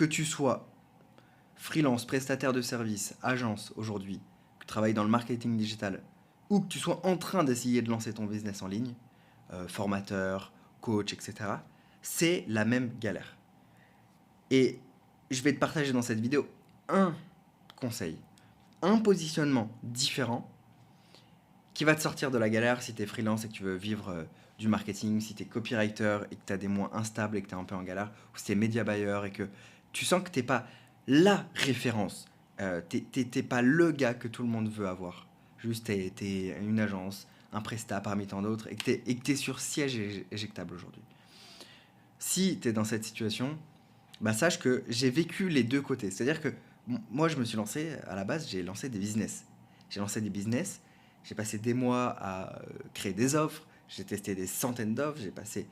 Que tu sois freelance, prestataire de service, agence aujourd'hui, que tu travailles dans le marketing digital, ou que tu sois en train d'essayer de lancer ton business en ligne, formateur, coach, etc., c'est la même galère. Et je vais te partager dans cette vidéo un conseil, un positionnement différent qui va te sortir de la galère si tu es freelance et que tu veux vivre du marketing, si tu es copywriter et que tu as des mois instables et que tu es un peu en galère, ou si tu es média buyer et que tu sens que tu n'es pas la référence, t'es pas le gars que tout le monde veut avoir. Juste, tu es une agence, un prestat parmi tant d'autres et que tu es sur siège éjectable aujourd'hui. Si tu es dans cette situation, bah sache que j'ai vécu les deux côtés. C'est-à-dire que moi, je me suis lancé, à la base, j'ai lancé des business. J'ai lancé des business, j'ai passé des mois à créer des offres, j'ai testé des centaines d'offres, j'ai passé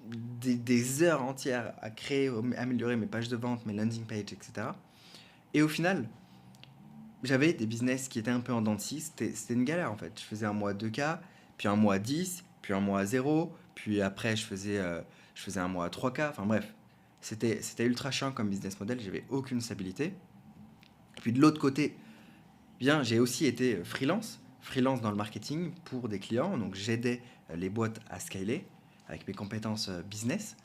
des heures entières à créer, améliorer mes pages de vente, mes landing pages, etc. Et au final, j'avais des business qui étaient un peu en dents de scie, c'était une galère en fait. Je faisais un mois 2K, puis un mois 10, puis un mois 0, puis après je faisais un mois 3K, enfin bref. C'était ultra chiant comme business model, j'avais aucune stabilité. Puis de l'autre côté, bien, j'ai aussi été freelance dans le marketing pour des clients, donc j'aidais les boîtes à scaler avec mes compétences business.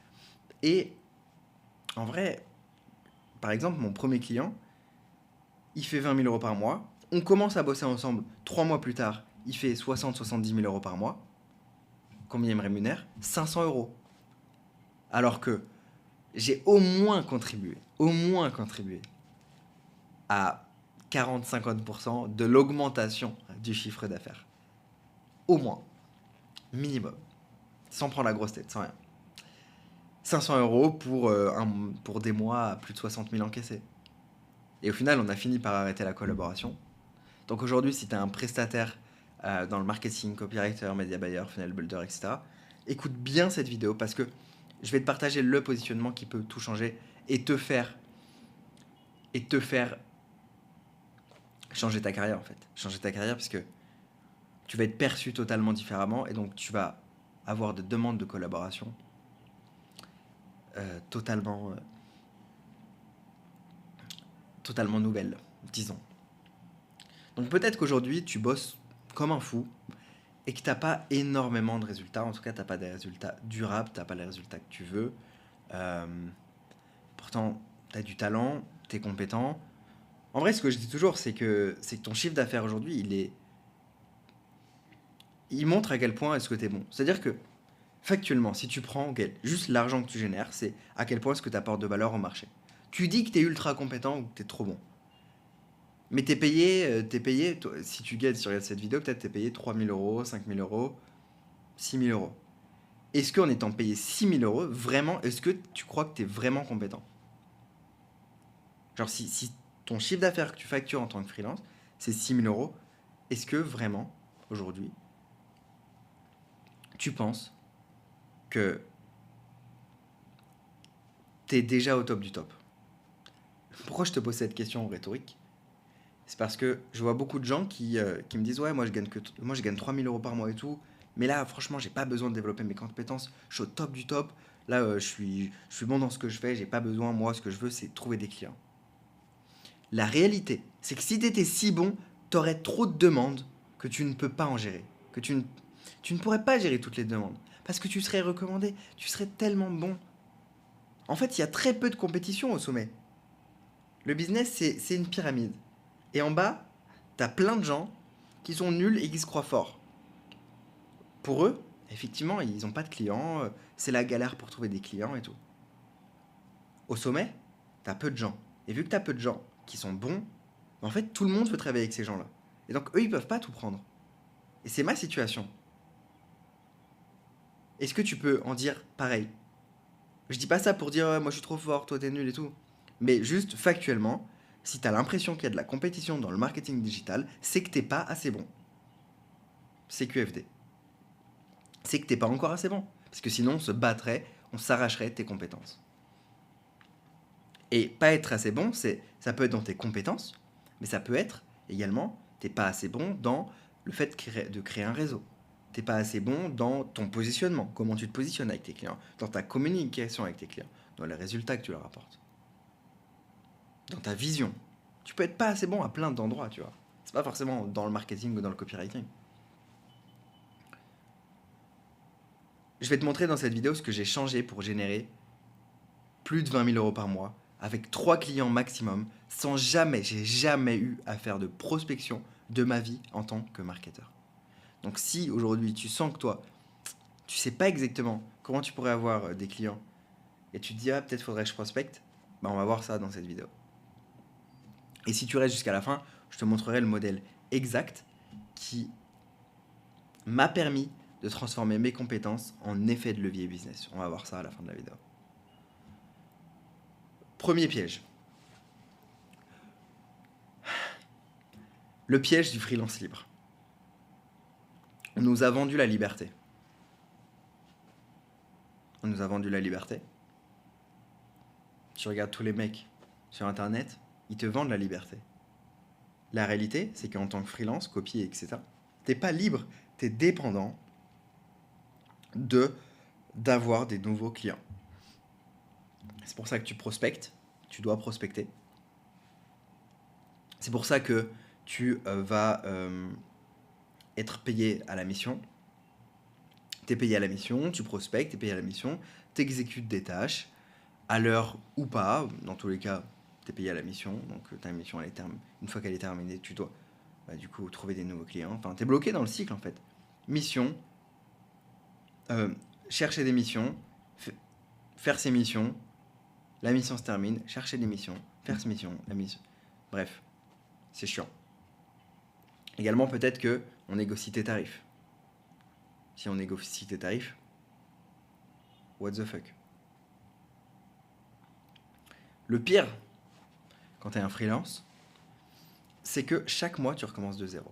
Et en vrai, par exemple, mon premier client, il fait 20 000 euros par mois. On commence à bosser ensemble. 3 mois plus tard, il fait 60-70 000 euros par mois. Combien il me rémunère? 500 euros. Alors que j'ai au moins contribué à 40-50% de l'augmentation du chiffre d'affaires. Au moins. Minimum. Sans prendre la grosse tête, sans rien. 500 euros pour des mois à plus de 60 000 encaissés. Et au final, on a fini par arrêter la collaboration. Donc aujourd'hui, si tu es un prestataire dans le marketing, copywriter, media buyer, funnel builder, etc., écoute bien cette vidéo parce que je vais te partager le positionnement qui peut tout changer et te faire changer ta carrière en fait. Changer ta carrière parce que tu vas être perçu totalement différemment et donc tu vas avoir des demandes de collaboration totalement, totalement nouvelles, disons. Donc peut-être qu'aujourd'hui, tu bosses comme un fou et que tu n'as pas énormément de résultats. En tout cas, tu n'as pas des résultats durables, tu n'as pas les résultats que tu veux. Euh, Pourtant, tu as du talent, tu es compétent. En vrai, ce que je dis toujours, c'est que ton chiffre d'affaires aujourd'hui, il montre à quel point est-ce que tu es bon. C'est-à-dire que, factuellement, si tu prends juste l'argent que tu génères, c'est à quel point est-ce que tu apportes de valeur au marché. Tu dis que tu es ultra compétent ou que tu es trop bon. Mais t'es payé toi, si tu gagnes, si tu regardes cette vidéo, peut-être t'es payé 3 000 euros, 5 000 euros, 6 000 euros. Est-ce qu'en étant payé 6 000 euros, vraiment, est-ce que tu crois que tu es vraiment compétent? Genre, si ton chiffre d'affaires que tu factures en tant que freelance, c'est 6 000 euros, est-ce que vraiment, aujourd'hui, tu penses que tu es déjà au top du top? Pourquoi je te pose cette question rhétorique? C'est parce que je vois beaucoup de gens qui me disent ouais, moi je gagne 3 000 euros par mois et tout, mais là franchement j'ai pas besoin de développer mes compétences, je suis au top du top, là je suis bon dans ce que je fais, j'ai pas besoin, moi ce que je veux c'est trouver des clients. La réalité, c'est que si tu étais si bon, tu aurais trop de demandes que tu ne peux pas en gérer, tu ne pourrais pas gérer toutes les demandes, parce que tu serais recommandé, tu serais tellement bon. En fait, il y a très peu de compétition au sommet. Le business, c'est une pyramide. Et en bas, t'as plein de gens qui sont nuls et qui se croient forts. Pour eux, effectivement, ils n'ont pas de clients, c'est la galère pour trouver des clients et tout. Au sommet, t'as peu de gens. Et vu que t'as peu de gens qui sont bons, en fait, tout le monde veut travailler avec ces gens-là. Et donc, eux, ils peuvent pas tout prendre. Et c'est ma situation. Est-ce que tu peux en dire pareil? Je dis pas ça pour dire, ouais, moi je suis trop fort, toi t'es nul et tout. Mais juste factuellement, si t'as l'impression qu'il y a de la compétition dans le marketing digital, c'est que t'es pas assez bon. C'est QFD. C'est que t'es pas encore assez bon. Parce que sinon, on se battrait, on s'arracherait tes compétences. Et pas être assez bon, ça peut être dans tes compétences, mais ça peut être également, t'es pas assez bon dans le fait de créer un réseau. T'es pas assez bon dans ton positionnement, comment tu te positionnes avec tes clients, dans ta communication avec tes clients, dans les résultats que tu leur apportes. dans ta vision. Tu peux être pas assez bon à plein d'endroits, tu vois. C'est pas forcément dans le marketing ou dans le copywriting. Je vais te montrer dans cette vidéo ce que j'ai changé pour générer plus de 20 000 euros par mois avec 3 clients maximum sans jamais, j'ai jamais eu à faire de prospection de ma vie en tant que marketeur. Donc si aujourd'hui tu sens que toi, tu sais pas exactement comment tu pourrais avoir des clients et tu te dis peut-être faudrait que je prospecte, bah on va voir ça dans cette vidéo. Et si tu restes jusqu'à la fin, je te montrerai le modèle exact qui m'a permis de transformer mes compétences en effet de levier business. On va voir ça à la fin de la vidéo. Premier piège. Le piège du freelance libre. On nous a vendu la liberté. On nous a vendu la liberté. Tu regardes tous les mecs sur Internet, ils te vendent la liberté. La réalité, c'est qu'en tant que freelance, copier, etc., t'es pas libre, t'es dépendant d'avoir des nouveaux clients. C'est pour ça que tu prospectes, tu dois prospecter. C'est pour ça que tu vas être payé à la mission. Tu es payé à la mission, tu prospectes, tu es payé à la mission, tu exécutes des tâches, à l'heure ou pas. Dans tous les cas, tu es payé à la mission. Donc ta mission, une fois qu'elle est terminée, tu dois du coup trouver des nouveaux clients. Enfin, tu es bloqué dans le cycle en fait. Mission, chercher des missions, faire ses missions, la mission se termine, chercher des missions, faire ses missions, la mission. Bref, c'est chiant. Également, peut-être que on négocie tes tarifs. Si on négocie tes tarifs, what the fuck. Le pire, quand tu es un freelance, c'est que chaque mois, tu recommences de zéro.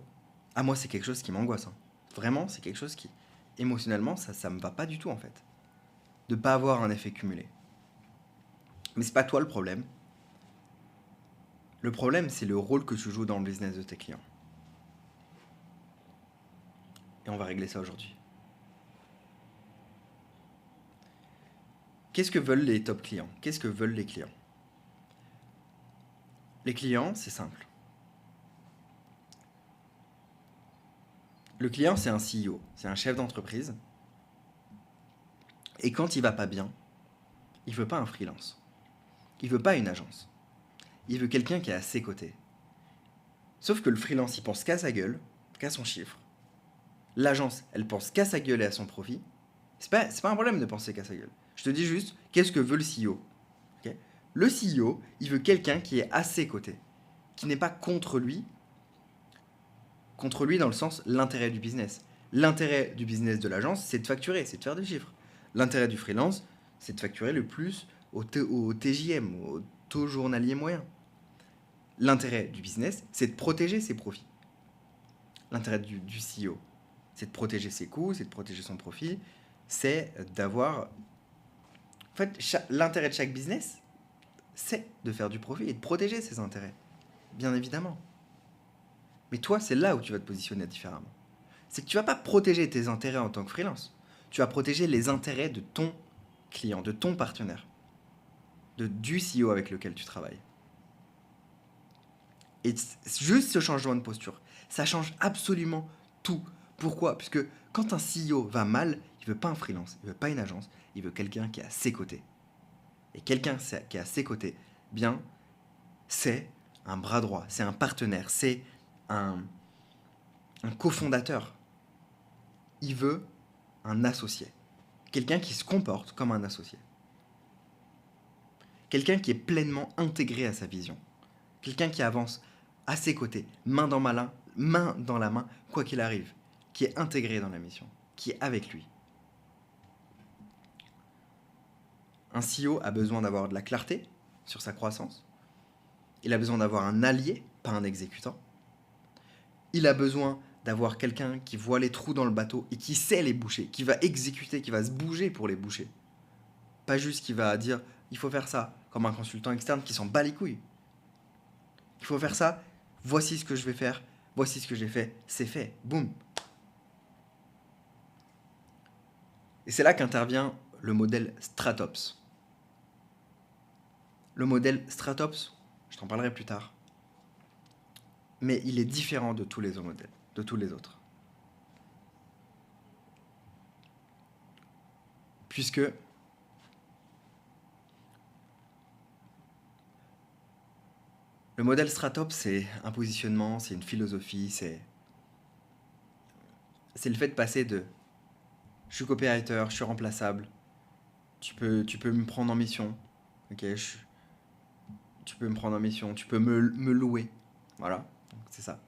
Ah, moi, c'est quelque chose qui m'angoisse. Hein. Vraiment, c'est quelque chose qui, émotionnellement, ça me va pas du tout, en fait. De pas avoir un effet cumulé. Mais c'est pas toi le problème. Le problème, c'est le rôle que tu joues dans le business de tes clients. Et on va régler ça aujourd'hui. Qu'est-ce que veulent les top clients? Qu'est-ce que veulent les clients? Les clients, c'est simple. Le client, c'est un CEO, c'est un chef d'entreprise. Et quand il va pas bien, il veut pas un freelance. Il veut pas une agence. Il veut quelqu'un qui est à ses côtés. Sauf que le freelance, il pense qu'à sa gueule, qu'à son chiffre. L'agence, elle pense qu'à sa gueule et à son profit. C'est pas un problème de penser qu'à sa gueule. Je te dis juste, qu'est-ce que veut le CEO? Okay. Le CEO, il veut quelqu'un qui est à ses côtés, qui n'est pas contre lui dans le sens l'intérêt du business. L'intérêt du business de l'agence, c'est de facturer, c'est de faire des chiffres. L'intérêt du freelance, c'est de facturer le plus au TJM, au taux journalier moyen. L'intérêt du business, c'est de protéger ses profits. L'intérêt du CEO, c'est de protéger ses coûts, c'est de protéger son profit, c'est d'avoir... En fait, l'intérêt de chaque business, c'est de faire du profit et de protéger ses intérêts, bien évidemment. Mais toi, c'est là où tu vas te positionner différemment. C'est que tu ne vas pas protéger tes intérêts en tant que freelance. Tu vas protéger les intérêts de ton client, de ton partenaire, du CEO avec lequel tu travailles. Et juste ce changement de posture, ça change absolument tout. Pourquoi? Puisque quand un CEO va mal, il veut pas un freelance, il veut pas une agence, il veut quelqu'un qui est à ses côtés. Et quelqu'un qui est à ses côtés, bien, c'est un bras droit, c'est un partenaire, c'est un cofondateur. Il veut un associé. Quelqu'un qui se comporte comme un associé. Quelqu'un qui est pleinement intégré à sa vision. Quelqu'un qui avance à ses côtés, main dans la main, quoi qu'il arrive. Qui est intégré dans la mission. Qui est avec lui. Un CEO a besoin d'avoir de la clarté sur sa croissance. Il a besoin d'avoir un allié, pas un exécutant. Il a besoin d'avoir quelqu'un qui voit les trous dans le bateau et qui sait les boucher, qui va exécuter, qui va se bouger pour les boucher. Pas juste qui va dire « il faut faire ça », comme un consultant externe qui s'en bat les couilles. Il faut faire ça, voici ce que je vais faire, voici ce que j'ai fait, c'est fait, boum. Et c'est là qu'intervient le modèle Stratops. Le modèle Stratops, Je t'en parlerai plus tard. Mais il est différent de tous les autres modèles, de tous les autres. Puisque le modèle Stratops, c'est un positionnement, c'est une philosophie, c'est le fait de passer de je suis copywriter, je suis remplaçable, tu peux me prendre en mission, ok, tu peux me prendre en mission, tu peux me louer, voilà, donc c'est ça.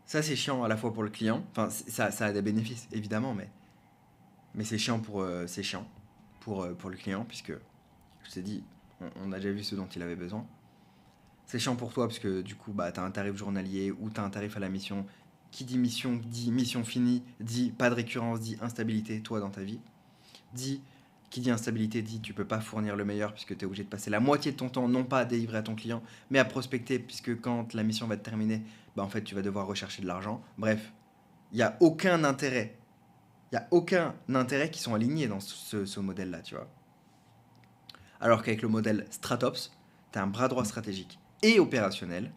Ça c'est chiant à la fois pour le client, enfin ça a des bénéfices évidemment, mais c'est chiant c'est chiant pour le client puisque je t'ai dit, on a déjà vu ce dont il avait besoin. C'est chiant pour toi parce que du coup, bah, tu as un tarif journalier ou tu as un tarif à la mission. Qui dit mission finie, dit pas de récurrence, dit instabilité, toi, dans ta vie. Qui dit instabilité, dit tu peux pas fournir le meilleur puisque tu es obligé de passer la moitié de ton temps, non pas à délivrer à ton client, mais à prospecter puisque quand la mission va te terminer, bah, en fait, tu vas devoir rechercher de l'argent. Bref, il n'y a aucun intérêt. Il n'y a aucun intérêt qui sont alignés dans ce modèle-là, tu vois. Alors qu'avec le modèle Stratops, tu as un bras droit stratégique et opérationnel.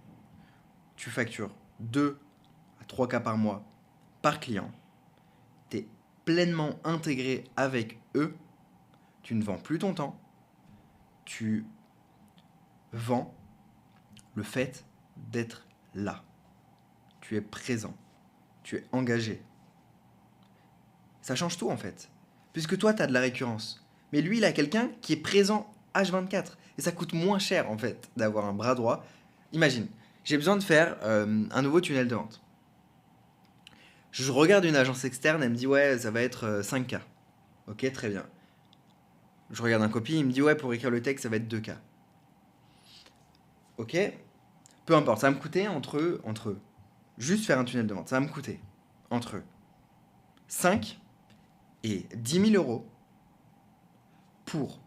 Tu factures 2 à 3 cas par mois par client. Tu es pleinement intégré avec eux. Tu ne vends plus ton temps. Tu vends le fait d'être là. Tu es présent. Tu es engagé. Ça change tout en fait. Puisque toi, tu as de la récurrence. Mais lui, il a quelqu'un qui est présent H24. Et ça coûte moins cher en fait d'avoir un bras droit. Imagine, j'ai besoin de faire un nouveau tunnel de vente. Je regarde une agence externe, elle me dit ouais, ça va être 5K. Ok, très bien. Je regarde un copy, il me dit ouais, pour écrire le texte, ça va être 2K. Ok, peu importe, ça va me coûter entre juste faire un tunnel de vente, ça va me coûter entre 5 et 10 000 euros pour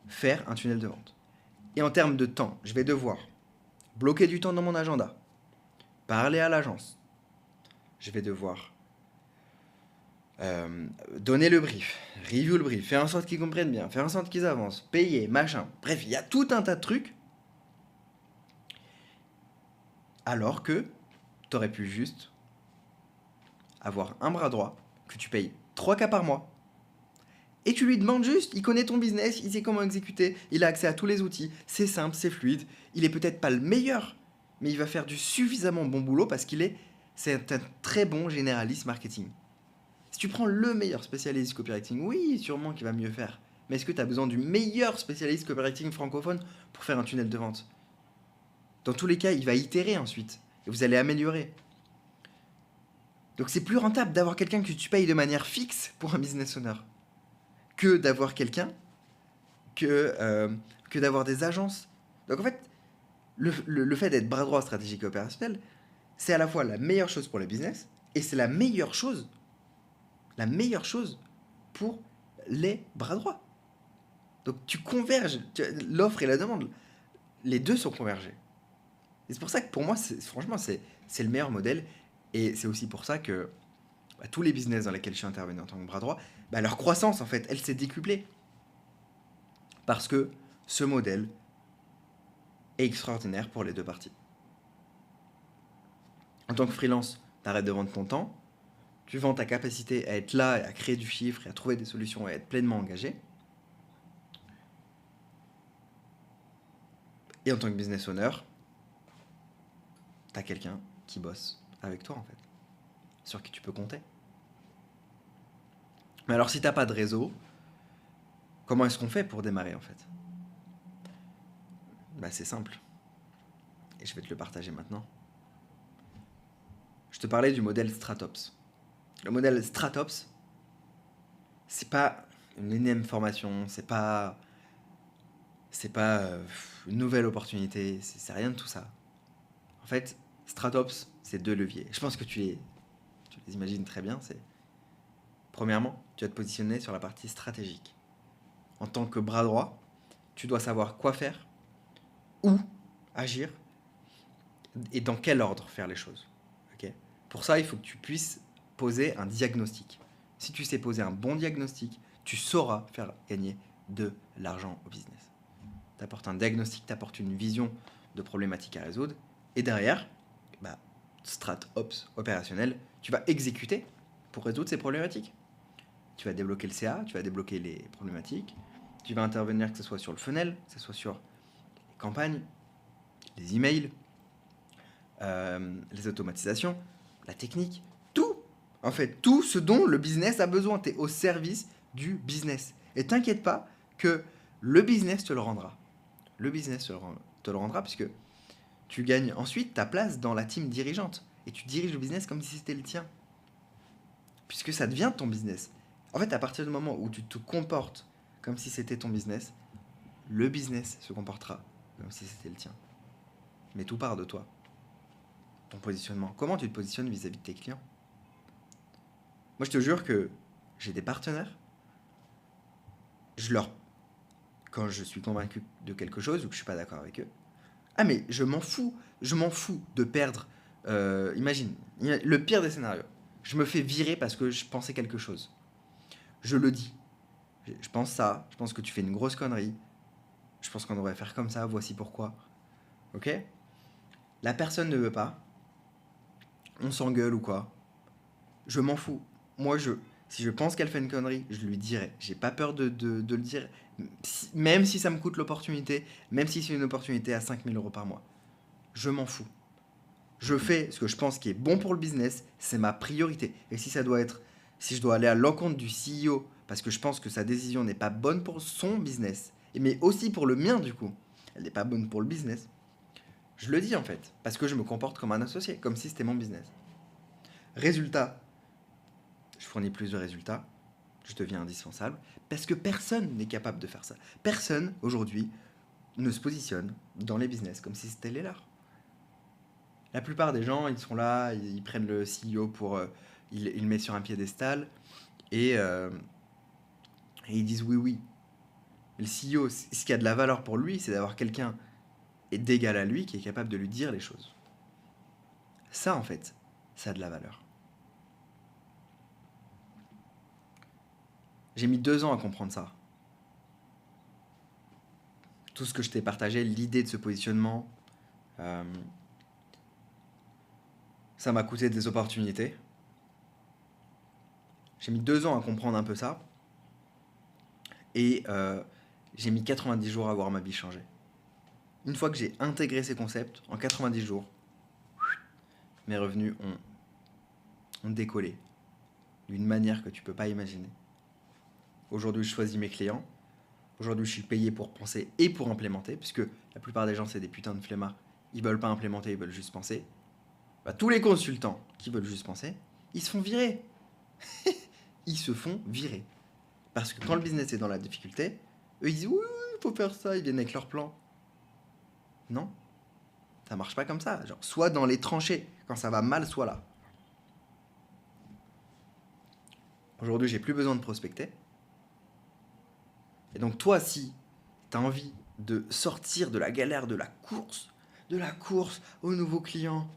faire un tunnel de vente. Et en termes de temps, je vais devoir bloquer du temps dans mon agenda, parler à l'agence, je vais devoir donner le brief, review le brief, faire en sorte qu'ils comprennent bien, faire en sorte qu'ils avancent, payer, machin. Bref, il y a tout un tas de trucs. Alors que tu aurais pu juste avoir un bras droit que tu payes 3 cas par mois. Et tu lui demandes juste, il connaît ton business, il sait comment exécuter, il a accès à tous les outils, c'est simple, c'est fluide. Il est peut-être pas le meilleur, mais il va faire du suffisamment bon boulot parce c'est un très bon généraliste marketing. Si tu prends le meilleur spécialiste copywriting, oui, sûrement qu'il va mieux faire. Mais est-ce que tu as besoin du meilleur spécialiste copywriting francophone pour faire un tunnel de vente? Dans tous les cas, il va itérer ensuite. Et vous allez améliorer. Donc c'est plus rentable d'avoir quelqu'un que tu payes de manière fixe pour un business owner que d'avoir quelqu'un, que d'avoir des agences. Donc en fait, le fait d'être bras droit stratégique et opérationnel, c'est à la fois la meilleure chose pour le business et c'est la meilleure chose pour les bras droits. Donc tu converges, l'offre et la demande, les deux sont convergés. Et c'est pour ça que pour moi, franchement, c'est le meilleur modèle. Et c'est aussi pour ça que tous les business dans lesquels je suis intervenu en tant que bras droit, leur croissance, en fait, elle s'est décuplée. Parce que ce modèle est extraordinaire pour les deux parties. En tant que freelance, tu arrêtes de vendre ton temps, tu vends ta capacité à être là, et à créer du chiffre, et à trouver des solutions, et à être pleinement engagé. Et en tant que business owner, tu as quelqu'un qui bosse avec toi, en fait, sur qui tu peux compter. Mais alors, si t'as pas de réseau, comment est-ce qu'on fait pour démarrer, en fait? C'est simple. Et je vais te le partager maintenant. Je te parlais du modèle Stratops. Le modèle Stratops, c'est pas une énième formation, c'est pas une nouvelle opportunité, c'est rien de tout ça. En fait, Stratops, c'est 2 leviers. Je pense que tu les imagines très bien. Premièrement, tu vas te positionner sur la partie stratégique. En tant que bras droit, tu dois savoir quoi faire, où agir et dans quel ordre faire les choses. Okay? Pour ça, il faut que tu puisses poser un diagnostic. Si tu sais poser un bon diagnostic, tu sauras faire gagner de l'argent au business. tu apportes un diagnostic, tu apportes une vision de problématique à résoudre. Et derrière, strat ops opérationnel, tu vas exécuter pour résoudre ces problématiques. Tu vas débloquer le CA, tu vas débloquer les problématiques, tu vas intervenir que ce soit sur le funnel, que ce soit sur les campagnes, les emails, les automatisations, la technique, tout. En fait, tout ce dont le business a besoin. Tu es au service du business. Et t'inquiète pas que le business te le rendra. Le business te le rendra puisque tu gagnes ensuite ta place dans la team dirigeante. Et tu diriges le business comme si c'était le tien. Puisque ça devient ton business. En fait, à partir du moment où tu te comportes comme si c'était ton business, le business se comportera comme si c'était le tien. Mais tout part de toi. Ton positionnement. Comment tu te positionnes vis-à-vis de tes clients? Moi, je te jure que j'ai des partenaires. Quand je suis convaincu de quelque chose ou que je suis pas d'accord avec eux, ah mais je m'en fous de perdre. Imagine, le pire des scénarios. Je me fais virer parce que je pensais quelque chose. Je le dis. Je pense ça. Je pense que tu fais une grosse connerie. Je pense qu'on devrait faire comme ça. Voici pourquoi. Ok? La personne ne veut pas. On s'engueule ou quoi. Je m'en fous. Moi, si je pense qu'elle fait une connerie, je lui dirai. J'ai pas peur de le dire. Même si ça me coûte l'opportunité. Même si c'est une opportunité à 5 000 euros par mois. Je m'en fous. Je fais ce que je pense qui est bon pour le business. C'est ma priorité. Et si je dois aller à l'encontre du CEO parce que je pense que sa décision n'est pas bonne pour son business, mais aussi pour le mien du coup, elle n'est pas bonne pour le business, je le dis en fait, parce que je me comporte comme un associé, comme si c'était mon business. Résultat, je fournis plus de résultats, je deviens indispensable, parce que personne n'est capable de faire ça. Personne aujourd'hui ne se positionne dans les business comme si c'était les leurs. La plupart des gens, ils sont là, ils prennent le CEO ils le mettent sur un piédestal et ils disent oui, oui. Le CEO, ce qui a de la valeur pour lui, c'est d'avoir quelqu'un d'égal à lui qui est capable de lui dire les choses. Ça, en fait, ça a de la valeur. J'ai mis 2 ans à comprendre ça. Tout ce que je t'ai partagé, l'idée de ce positionnement, ça m'a coûté des opportunités. J'ai mis 2 ans à comprendre un peu ça. Et j'ai mis 90 jours à voir ma vie changer. Une fois que j'ai intégré ces concepts, en 90 jours, mes revenus ont décollé d'une manière que tu ne peux pas imaginer. Aujourd'hui, je choisis mes clients. Aujourd'hui, je suis payé pour penser et pour implémenter, puisque la plupart des gens, c'est des putains de flemmards. Ils veulent pas implémenter, ils veulent juste penser. Tous les consultants qui veulent juste penser, ils se font virer. Ils se font virer. Parce que quand le business est dans la difficulté, eux, ils disent « Oui, il faut faire ça », ils viennent avec leur plan. Non, ça marche pas comme ça. Genre, soit dans les tranchées, quand ça va mal, soit là. Aujourd'hui, j'ai plus besoin de prospecter. Et donc toi, si tu as envie de sortir de la galère de la course aux nouveaux clients,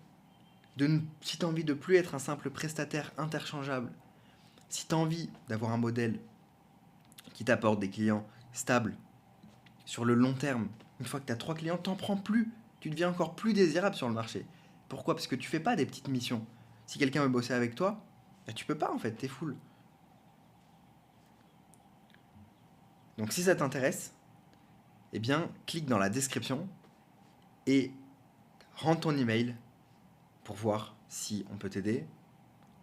si tu as envie de plus être un simple prestataire interchangeable, si tu as envie d'avoir un modèle qui t'apporte des clients stables sur le long terme, une fois que tu as 3 clients, t'en prends plus. Tu deviens encore plus désirable sur le marché. Pourquoi? Parce que tu fais pas des petites missions. Si quelqu'un veut bosser avec toi, tu peux pas en fait, t'es full. Donc si ça t'intéresse, eh bien, clique dans la description et rentre ton email pour voir si on peut t'aider.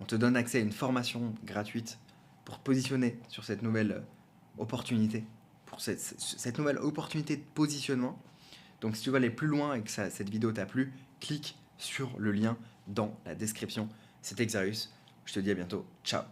On te donne accès à une formation gratuite pour te positionner sur cette nouvelle opportunité, pour cette nouvelle opportunité de positionnement. Donc si tu veux aller plus loin et que cette vidéo t'a plu, clique sur le lien dans la description. C'était Xarius, je te dis à bientôt, ciao.